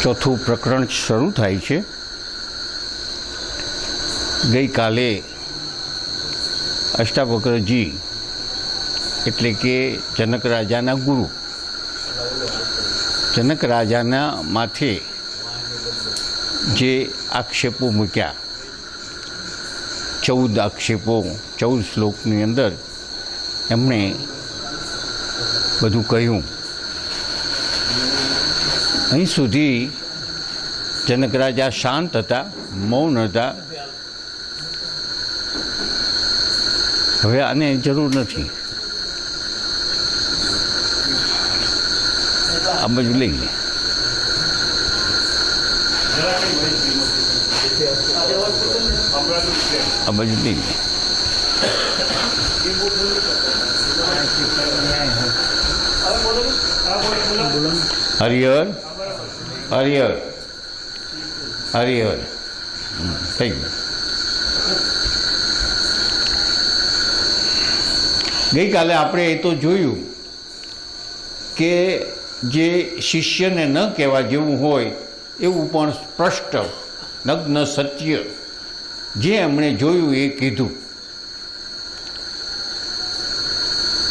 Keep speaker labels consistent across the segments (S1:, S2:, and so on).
S1: ચોથું પ્રકરણ શરૂ થાય છે. ગઈકાલે અષ્ટાવક્રજી એટલે કે જનક રાજાના ગુરુ, જનક રાજાના માથે જે આક્ષેપો મૂક્યા, 14 આક્ષેપો 14 શ્લોકની અંદર એમણે બધું કહ્યું. અહીં સુધી જનક રાજા શાંત હતા, મૌન હતા. હવે આને જરૂર નથી, આ બાજુ લઈ લે. આ બાજુ લઈ લે. હરિહર હરિહર હરિહર થઈ ગયું. ગઈકાલે આપણે એ તો જોયું કે જે શિષ્યને ન કહેવા જેવું હોય એવું પણ સ્પષ્ટ નગ્ન સત્ય જે એમણે જોયું એ કીધું.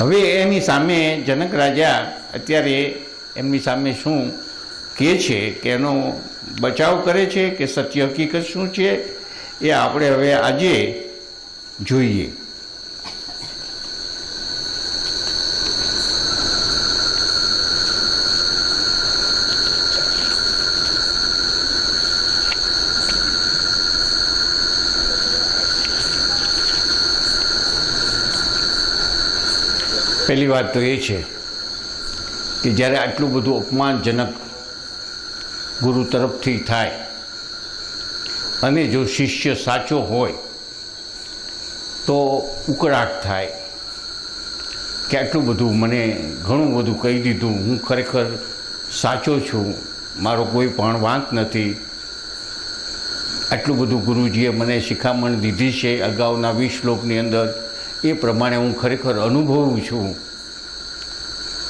S1: હવે એની સામે જનક રાજા અત્યારે એમની સામે શું કહે છે કે એનો બચાવ કરે છે કે સત્ય હકીકત શું છે એ આપણે હવે આજે જોઈએ. પહેલી વાત તો એ છે કે જ્યારે આટલું બધું અપમાનજનક ગુરુ તરફથી થાય અને જો શિષ્ય સાચો હોય તો ઉકળાટ થાય કે આટલું બધું મને ઘણું બધું કહી દીધું, હું ખરેખર સાચો છું, મારો કોઈ પણ વાંક નથી, આટલું બધું ગુરુજીએ મને શિખામણ દીધી છે અગાઉના 20 શ્લોકની અંદર, એ પ્રમાણે હું ખરેખર અનુભવું છું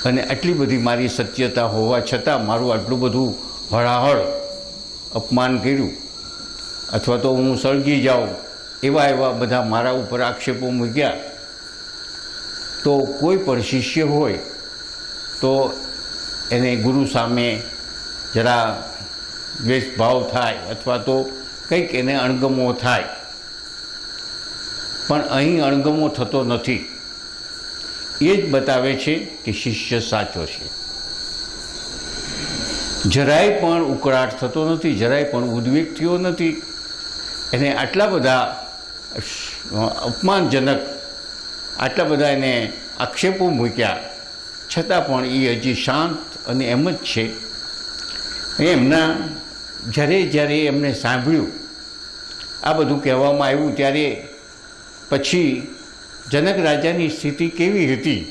S1: અને આટલી બધી મારી સત્યતા હોવા છતાં મારું આટલું બધું હળાહળ અપમાન કર્યું અથવા તો હું સળગી જાઉં એવા બધા મારા ઉપર આક્ષેપો મૂક્યા. તો કોઈ પણ શિષ્ય હોય તો એને ગુરુ સામે જરા દ્વેષભાવ થાય અથવા તો કંઈક એને અણગમો થાય, પણ અહીં અણગમો થતો નથી. એ જ બતાવે છે કે શિષ્ય સાચો છે. જરાય પણ ઉકળાટ થતો નથી, જરાય પણ ઉદ્વેગ થયો નથી. એને આટલા બધા અપમાનજનક આટલા બધા એને આક્ષેપો મૂક્યા છતાં પણ એ હજી શાંત અને એમ જ છે. એમના જ્યારે એમને સાંભળ્યું આ બધું કહેવામાં આવ્યું ત્યારે પછી જનક રાજાની સ્થિતિ કેવી હતી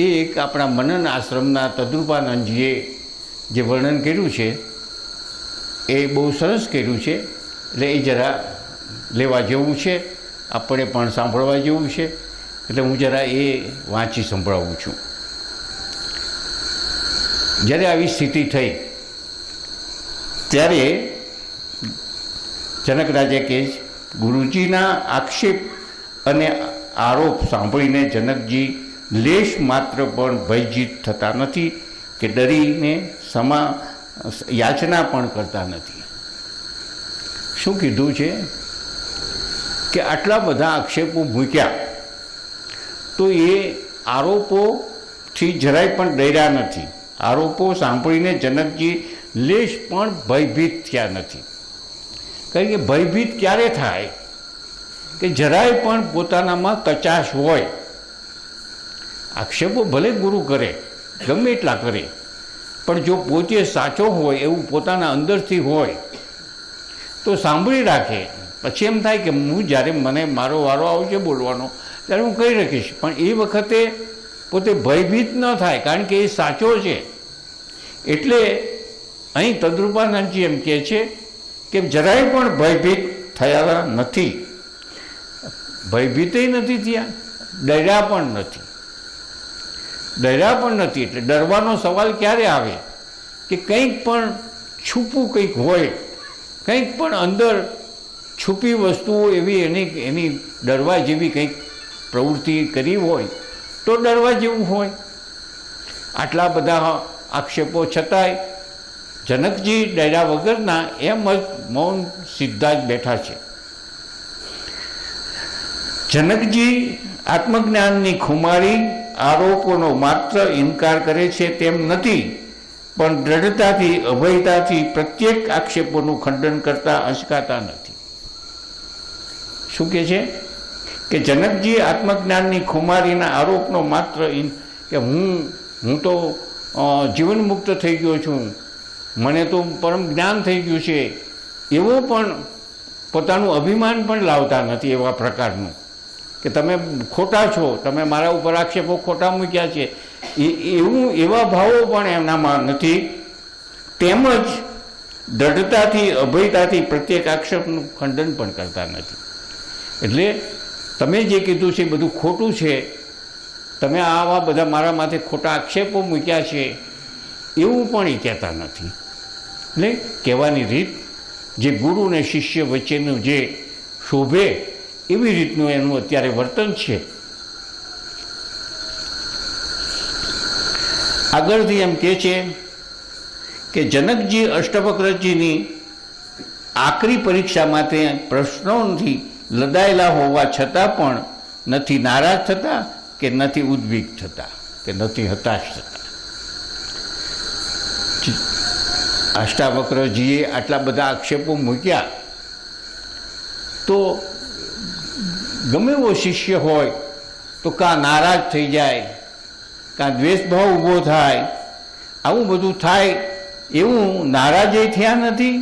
S1: એ એક આપણા મનન આશ્રમના તદ્રુપાનંદજીએ જે વર્ણન કર્યું છે એ બહુ સરસ કર્યું છે. એટલે એ જરા લેવા જેવું છે, આપણે પણ સાંભળવા જેવું છે. એટલે હું જરા એ વાંચી સંભળાવું છું. જ્યારે આવી સ્થિતિ થઈ ત્યારે જનક રાજા કહે ગુરુજીના આક્ષેપ અને આરોપ સાંભળીને જનકજી લેશ માત્ર પણ ભયભીત થતા નથી કે ડરીને યાચના પણ કરતા નથી. શું કીધું છે કે આટલા બધા આક્ષેપો મૂક્યા તો એ આરોપોથી જરાય પણ ડર્યા નથી. આરોપો સાંભળીને જનકજી લેશ પણ ભયભીત થયા નથી. કારણ કે ભયભીત ક્યારે થાય કે જરાય પણ પોતાનામાં કચાશ હોય. આક્ષેપો ભલે ગુરુ કરે, ગમે એટલા કરે, પણ જો પોતે સાચો હોય એવું પોતાના અંદરથી હોય તો સાંભળી રાખે. પછી એમ થાય કે હું જ્યારે મને મારો વારો આવશે બોલવાનો ત્યારે હું કહી રાખીશ, પણ એ વખતે પોતે ભયભીત ન થાય કારણ કે એ સાચો છે. એટલે અહીં તદ્રુપાનંદજી એમ કહે છે કે જરાય પણ ભયભીત થયા નથી, ભયભીતય નથી થયા, ડર્યા પણ નથી. એટલે ડરવાનો સવાલ ક્યારે આવે કે કંઈક પણ છૂપું કંઈક હોય, કંઈક પણ અંદર છુપી વસ્તુઓ એવી એની ડરવા જેવી કંઈક પ્રવૃત્તિ કરી હોય તો ડરવા જેવું હોય. આટલા બધા આક્ષેપો છતાંય જનકજી ડર્યા વગરના એમ જ મૌન સીધા જ બેઠા છે. જનકજી આત્મજ્ઞાનની ખુમારી આરોપોનો માત્ર ઇનકાર કરે છે તેમ નથી, પણ દ્રઢતાથી અભયતાથી પ્રત્યેક આક્ષેપોનું ખંડન કરતા અચકાતા નથી. શું કહે છે કે જનકજી આત્મજ્ઞાનની ખુમારીના આરોપનો માત્ર કે હું તો જીવન મુક્ત થઈ ગયો છું, મને તો પરમ જ્ઞાન થઈ ગયું છે, એવો પણ પોતાનું અભિમાન પણ લાવતા નથી. એવા પ્રકારનું કે તમે ખોટા છો, તમે મારા ઉપર આક્ષેપો ખોટા મૂક્યા છે, એવા ભાવો પણ એમનામાં નથી. તેમજ દ્રઢતાથી અભયતાથી પ્રત્યેક આક્ષેપનું ખંડન પણ કરતા નથી. એટલે તમે જે કીધું છે બધું ખોટું છે, તમે આવા બધા મારા માથે ખોટા આક્ષેપો મૂક્યા છે, એવું પણ એ કહેતા નથી. એટલે કહેવાની રીત જે ગુરુ અને શિષ્ય વચ્ચેનું જે શોભે એવી રીતનું એનું અત્યારે વર્તન છે. આગળથી એમ કહે છે કે જનકજી અષ્ટવક્રજીની આકરી પરીક્ષા માટે પ્રશ્નોથી લદાયેલા હોવા છતાં પણ નથી નારાજ થતા કે નથી ઉદ્વિગ્ન થતા કે નથી હતાશ થતા. અષ્ટાવક્રજીએ આટલા બધા આક્ષેપો મૂક્યા તો ગમે એવો શિષ્ય હોય તો કાં નારાજ થઈ જાય, કાં દ્વેષભાવ ઊભો થાય, આવું બધું થાય. એવું નારાજ થયા નથી,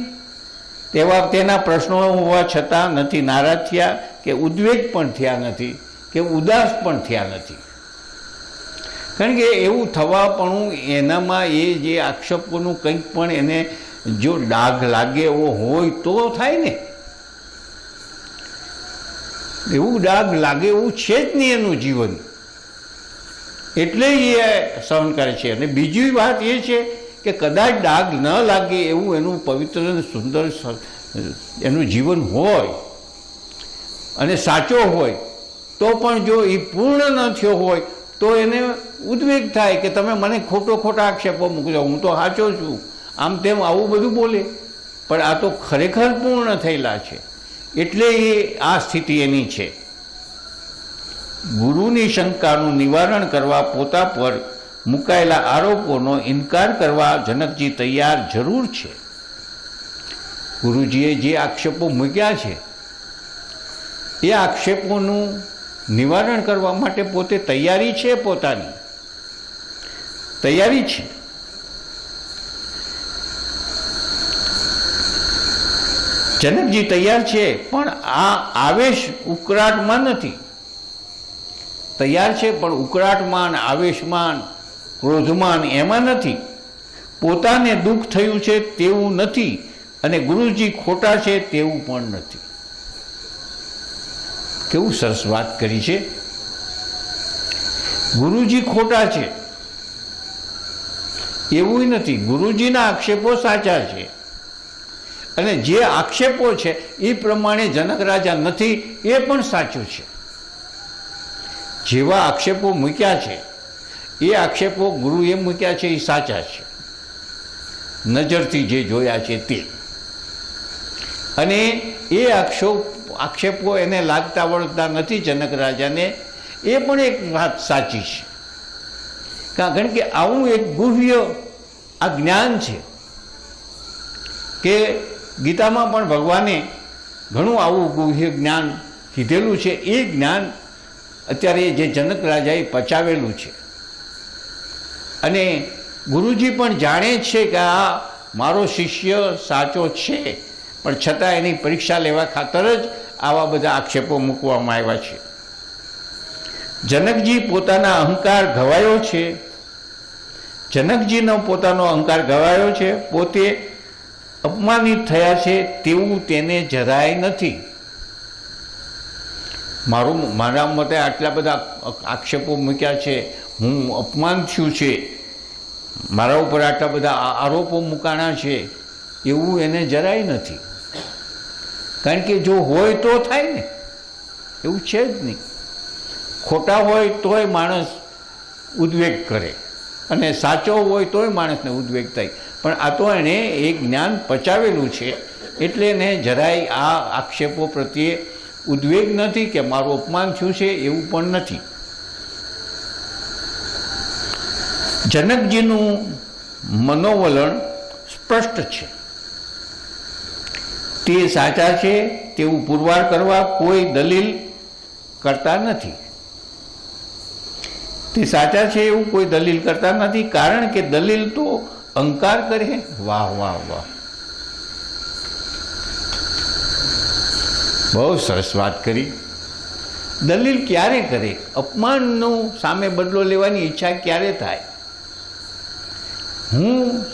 S1: તેના પ્રશ્નો હોવા છતાં નથી નારાજ થયા કે ઉદ્વેગ પણ થયા નથી કે ઉદાસ પણ થયા નથી. કારણ કે એવું થવાપણું એનામાં એ જે આક્ષેપોનું કંઈક પણ એને જો ડાઘ લાગે એવો હોય તો થાય ને. એવું ડાઘ લાગે એવું છે જ નહીં એનું જીવન, એટલે એ સહન કરે છે. અને બીજી વાત એ છે કે કદાચ ડાઘ ન લાગે એવું એનું પવિત્ર અને સુંદર એનું જીવન હોય અને સાચો હોય તો પણ જો એ પૂર્ણ ન થયો હોય તો એને ઉદ્વેગ થાય કે તમે મને ખોટા આક્ષેપો મૂકજો, હું તો સાચો છું, આમ તેમ આવું બધું બોલે. પણ આ તો ખરેખર પૂર્ણ થયેલા છે, એટલે એ આ સ્થિતિ એની છે. ગુરુની શંકાનું નિવારણ કરવા પોતા પર મુકાયેલા આરોપોનો ઇનકાર કરવા જનકજી તૈયાર જરૂર છે. ગુરુજીએ જે આક્ષેપો મૂક્યા છે એ આક્ષેપોનું નિવારણ કરવા માટે પોતે તૈયારી છે, પોતાની તૈયારી છે. જનકજી તૈયાર છે, પણ આ આવેશ ઉકળાટમાં નથી. તૈયાર છે પણ ઉકળાટમાં, આવેશમાં, ક્રોધમાન એમાં નથી. પોતાને દુઃખ થયું છે તેવું નથી અને ગુરુજી ખોટા છે તેવું પણ નથી. કેવું સરસ વાત કરી છે. ગુરુજી ખોટા છે એવું નથી, ગુરુજીના આક્ષેપો સાચા છે અને જે આક્ષેપો છે એ પ્રમાણે જનક રાજા નથી એ પણ સાચું છે. જેવા આક્ષેપો મૂક્યા છે એ આક્ષેપો ગુરુએ મૂક્યા છે એ સાચા છે, નજરથી જે જોયા છે તે. અને એ આક્ષેપો એને લાગતા વળગતા નથી જનક રાજાને, એ પણ એક વાત સાચી છે. કારણ કે આવું એક ગુહ્ય આ જ્ઞાન છે કે ગીતામાં પણ ભગવાને ઘણું આવું ગુહ્ય જ્ઞાન કીધેલું છે. એ જ્ઞાન અત્યારે જે જનક રાજાએ પચાવેલું છે અને ગુરુજી પણ જાણે છે કે આ મારો શિષ્ય સાચો છે, પણ છતાં એની પરીક્ષા લેવા ખાતર જ આવા બધા આક્ષેપો મૂકવામાં આવ્યા છે. જનકજી પોતાના અહંકાર ગવાયો છે, જનકજીનો પોતાનો અહંકાર ગવાયો છે, પોતે અપમાનિત થયા છે તેવું તેને જરાય નથી. મારા મતે આટલા બધા આક્ષેપો મૂક્યા છે, હું અપમાન થયું છે મારા ઉપર આટલા બધા આરોપો મૂકાણા છે એવું એને જરાય નથી. કારણ કે જો હોય તો થાય ને, એવું છે જ નહીં. ખોટા હોય તોય માણસ ઉદ્વેગ કરે અને સાચો હોય તોય માણસને ઉદ્વેગ થાય. પણ આ તો એણે એ જ્ઞાન પચાવેલું છે એટલે એને જરાય આ આક્ષેપો પ્રત્યે ઉદ્વેગ નથી કે મારું અપમાન થયું છે એવું પણ નથી. જનકજીનું મનોવલણ સ્પષ્ટ છે. તે સાચા છે તેવું પુરવાર કરવા કોઈ દલીલ કરતા નથી. તે સાચા છે એવું કોઈ દલીલ કરતા નથી, કારણ કે દલીલ તો અહંકાર કરે. વાહ વાહ વાહ, બહુ સરસ વાત કરી. દલીલ ક્યારે કરે? અપમાનનું સામે બદલો લેવાની ઈચ્છા ક્યારે થાય? હું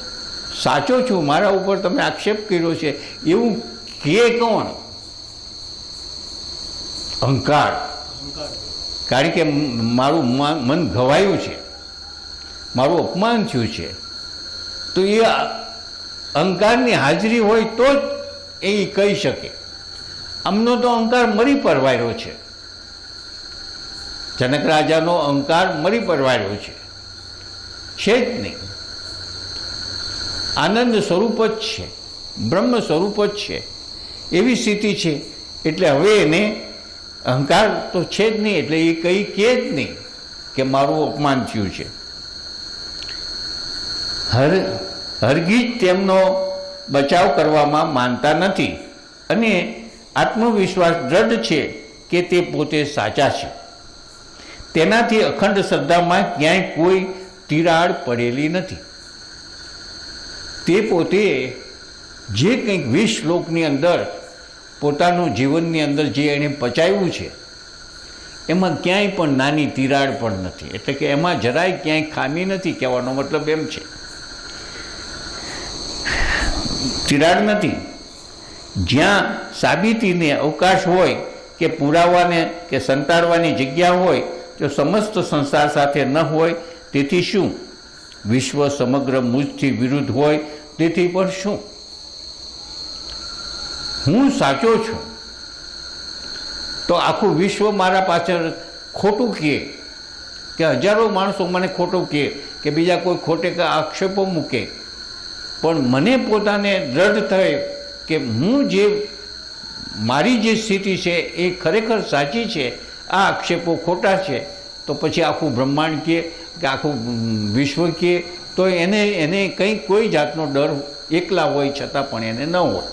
S1: સાચો છું, મારા ઉપર તમે આક્ષેપ કર્યો છે એવું કે કોણ? અહંકાર. કારણ કે મારું મન ઘવાયું છે, મારું અપમાન થયું છે, તો એ અહંકારની હાજરી હોય તો જ એ કહી શકે. આમનો તો અહંકાર મરી પરવાર્યો છે. જનક રાજાનો અહંકાર મરી પરવાર્યો છે જ નહીં. આનંદ સ્વરૂપ જ છે, બ્રહ્મ સ્વરૂપ જ છે, એવી સ્થિતિ છે. એટલે હવે એને અહંકાર તો છે જ નહીં, એટલે એ કંઈ કહે જ નહીં કે મારું અપમાન થયું છે. હરગીજ તેમનો બચાવ કરવામાં માનતા નથી અને આત્મવિશ્વાસ દ્રઢ છે કે તે પોતે સાચા છે. તેનાથી અખંડ શ્રદ્ધામાં ક્યાંય કોઈ તિરાડ પડેલી નથી. તે પોતે જે કંઈક 20 શ્લોકની અંદર પોતાનું જીવનની અંદર જે એણે પચાવ્યું છે એમાં ક્યાંય પણ નાની તિરાડ પણ નથી. એટલે કે એમાં જરાય ક્યાંય ખામી નથી. કહેવાનો મતલબ એમ છે, તિરાડ નથી. જ્યાં સાબિતીને અવકાશ હોય કે પુરાવાને કે સંતાડવાની જગ્યા હોય તો સમસ્ત સંસાર સાથે ન હોય. તેથી શું? વિશ્વ સમગ્ર મુજથી વિરુદ્ધ હોય તેથી પણ શું? હું સાચો છું તો આખું વિશ્વ મારા પાછળ ખોટું કહે કે હજારો માણસો મને ખોટું કહે કે બીજા કોઈ ખોટે આક્ષેપો મૂકે, પણ મને પોતાને દ્રઢ થાય કે હું જે મારી જે સ્થિતિ છે એ ખરેખર સાચી છે, આ આક્ષેપો ખોટા છે, તો પછી આખું બ્રહ્માંડ કહે કે આખું વિશ્વ કહે તો એને કંઈ કોઈ જાતનો ડર એકલા હોય છતાં પણ એને ન હોય.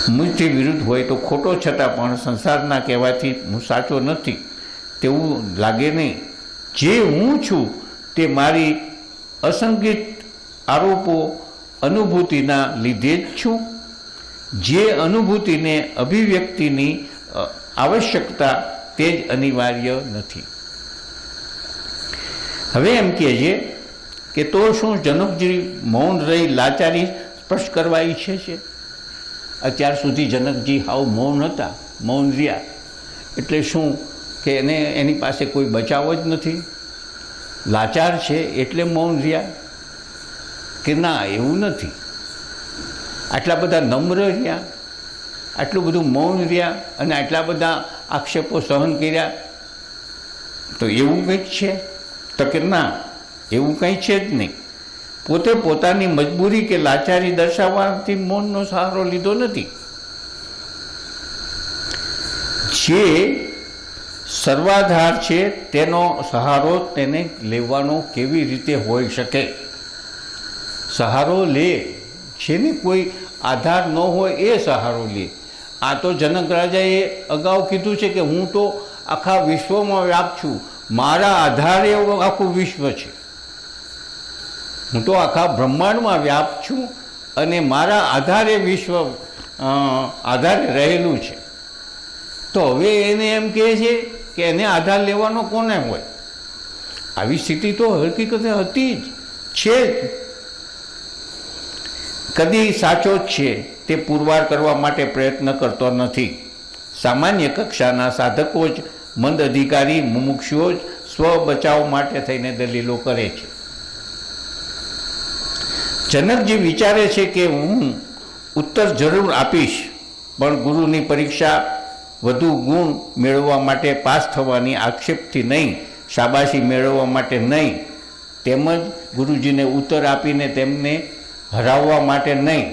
S1: મુજથી વિરુદ્ધ હોય તો ખોટો છતાં પણ સંસારના કહેવાથી હું સાચો નથી તેવું લાગે નહીં. જે હું છું તે મારી અસંગિત આરોપો અનુભૂતિના લીધે જ છું. જે અનુભૂતિને અભિવ્યક્તિની આવશ્યકતા તે જ અનિવાર્ય નથી. હવે એમ કહે છે કે તો શું જનકજી મૌન રહી લાચારી સ્પષ્ટ કરવા ઈચ્છે છે? અત્યાર સુધી જનકજી હાવ મૌન હતા, મૌન રહ્યા. એટલે શું કે એની પાસે કોઈ બચાવ જ નથી, લાચાર છે એટલે મૌન રહ્યા? કે ના, એવું નથી. આટલા બધા નમ્ર રહ્યા, આટલું બધું મૌન રહ્યા અને આટલા બધા આક્ષેપો સહન કર્યા, તો એવું કંઈક છે? તો કે ના, એવું કંઈ છે જ નહીં. પોતે પોતાની મજબૂરી કે લાચારી દર્શાવવાથી મૌનનો સહારો લીધો નથી. જે સર્વાધાર છે તેનો સહારો તેને લેવાનો કેવી રીતે હોઈ શકે? સહારો લે જેને કોઈ આધાર ન હોય એ સહારો લે. આ તો જનક રાજાએ અગાઉ કીધું છે કે હું તો આખા વિશ્વમાં વ્યાપ છું, મારા આધારે આખું વિશ્વ છે, હું તો આખા બ્રહ્માંડમાં વ્યાપ છું અને મારા આધારે વિશ્વ આધારે રહેલું છે. તો હવે એને એમ કહે છે કે એને આધાર લેવાનો કોને હોય? આવી સ્થિતિ તો હકીકતે હતી જ છે. કદી સાચો જ છે તે પુરવાર કરવા માટે પ્રયત્ન કરતો નથી. સામાન્ય કક્ષાના સાધકો જ, મંદ અધિકારી મુમુક્ષુઓ જ સ્વ બચાવ માટે થઈને દલીલો કરે છે. જનકજી વિચારે છે કે હું ઉત્તર જરૂર આપીશ, પણ ગુરુની પરીક્ષા વધુ ગુણ મેળવવા માટે પાસ થવાની આક્ષેપથી નહીં, શાબાશી મેળવવા માટે નહીં, તેમજ ગુરુજીને ઉત્તર આપીને તેમને હરાવવા માટે નહીં,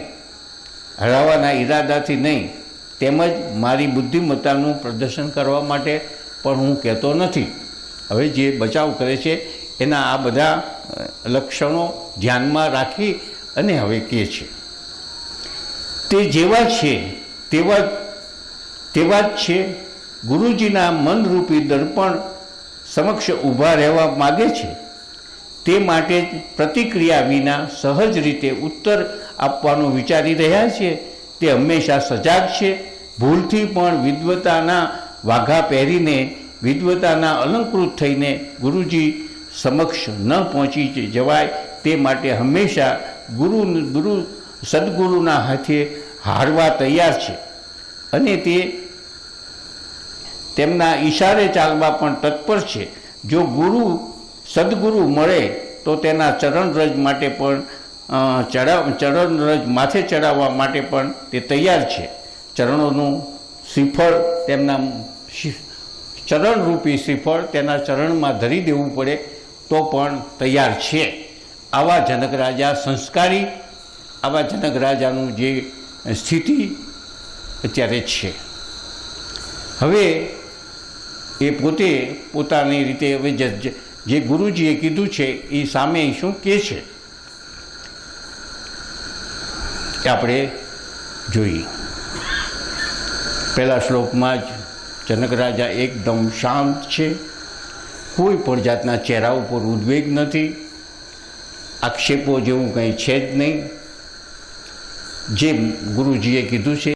S1: હરાવવાના ઈરાદાથી નહીં, તેમજ મારી બુદ્ધિમત્તાનું પ્રદર્શન કરવા માટે પણ હું કહેતો નથી. હવે જે બચાવ કરે છે એના આ બધા લક્ષણો ધ્યાનમાં રાખી અને હવે કહે છે, તે જેવા છે તેવા જ છે. ગુરુજીના મનરૂપી દર્પણ સમક્ષ ઊભા રહેવા માગે છે, તે માટે જ પ્રતિક્રિયા વિના સહજ રીતે ઉત્તર આપવાનું વિચારી રહ્યા છે. તે હંમેશા સજાગ છે. ભૂલથી પણ વિદ્વતાના વાઘા પહેરીને, વિદ્વતાના અલંકૃત થઈને ગુરુજી સમક્ષ ન પહોંચી જવાય તે માટે હંમેશા સદગુરુના હાથે હારવા તૈયાર છે અને તે તેમના ઈશારે ચાલવા પણ તત્પર છે. જો સદગુરુ મળે તો તેના ચરણરજ માટે પણ ચરણરજ માથે ચડાવવા માટે પણ તે તૈયાર છે. ચરણોનું શ્રીફળ, તેમના ચરણરૂપી શ્રીફળ તેના ચરણમાં ધરી દેવું પડે તો પણ તૈયાર છે. આવા જનક રાજા સંસ્કારી, આવા જનક રાજાનું જે સ્થિતિ અત્યારે છે. હવે એ પોતે પોતાની રીતે હવે જે ગુરુજીએ કીધું છે એ સામે શું કહે છે એ આપણે જોઈએ. પહેલા શ્લોકમાં જ જનક રાજા એકદમ શાંત છે, કોઈ પણ જાતના ચહેરા ઉપર ઉદ્વેગ નથી, આક્ષેપો જેવું કંઈ છે જ નહીં. જે ગુરુજીએ કીધું છે